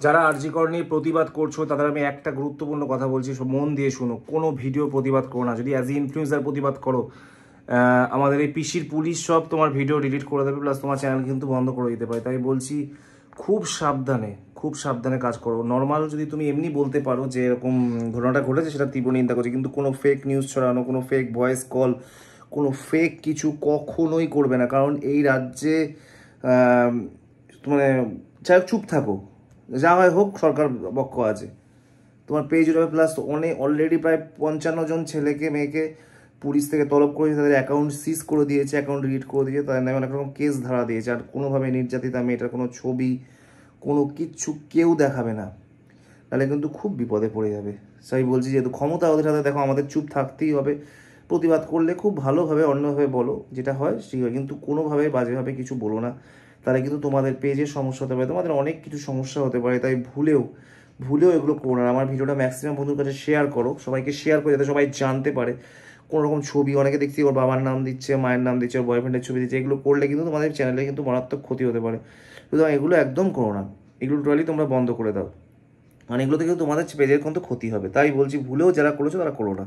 যারা আরজি কর নিয়ে প্রতিবাদ করছো তাদের আমি একটা গুরুত্বপূর্ণ কথা বলছি, সব মন দিয়ে শুনো। কোনো ভিডিও প্রতিবাদ করো না। যদি অ্যাজ এ ইনফ্লুয়েন্সার প্রতিবাদ করো, আমাদের এই পিসির পুলিশ সব তোমার ভিডিও ডিলিট করে দেবে, প্লাস তোমার চ্যানেল কিন্তু বন্ধ করে দিতে পারে। তাই বলছি খুব সাবধানে কাজ করো। নর্মাল যদি তুমি এমনি বলতে পারো যে এরকম ঘটনাটা ঘটেছে, সেটা তীব্র নিন্দা করছে, কিন্তু কোনো ফেক নিউজ ছড়ানো, কোনো ফেক ভয়েস কল, কোনো ফেক কিছু কখনোই করবে না। কারণ এই রাজ্যে মানে যাই চুপ থাকো, যা হয় হোক, সরকার পক্ষ আছে, তোমার পেজ উঠবে। প্লাস অনেক অলরেডি প্রায় 55 জন ছেলেকে মেয়েকে পুলিশ থেকে তলব করেছে, তাদের অ্যাকাউন্ট সিজ করে দিয়েছে, অ্যাকাউন্ট ডিলিট করে দিয়েছে, তাদের নামে অনেক রকম কেস ধরা দিয়েছে। আর কোনোভাবে নির্যাতিতা মেয়েটার কোনো ছবি, কোনো কিচ্ছু কেউ দেখাবে না, তাহলে কিন্তু খুব বিপদে পড়ে যাবে। তাই বলছি, যেহেতু ক্ষমতা ওদের হাতে, দেখো আমাদের চুপ থাকতেই হবে। প্রতিবাদ করলে খুব ভালোভাবে অন্যভাবে বলো, যেটা হয় ঠিক হয়, কিন্তু কোনোভাবে বাজেভাবে কিছু বলো না, তাহলে কিন্তু তোমাদের পেজের সমস্যা হতে পারে, তোমাদের অনেক কিছু সমস্যা হতে পারে। তাই ভুলেও এগুলো করো না। আমার ভিডিওটা ম্যাক্সিমাম বন্ধুর কাছে শেয়ার করো, সবাইকে শেয়ার করে, যাতে সবাই জানতে পারে। কোনো রকম ছবি অনেকে দেখছি ওর বাবার নাম দিচ্ছে, মায়ের নাম দিচ্ছে, ওর বয়ফ্রেন্ডের ছবি দিচ্ছে, এগুলো করলে কিন্তু তোমাদের চ্যানেলে কিন্তু মারাত্মক ক্ষতি হতে পারে। সুতরাং এগুলো একদম করো না, এগুলো টোটালি তোমরা বন্ধ করে দাও। মানে এগুলো থেকে তোমাদের পেজের কিন্তু ক্ষতি হবে। তাই বলছি, ভুলেও যারা করেছো তারা করো না।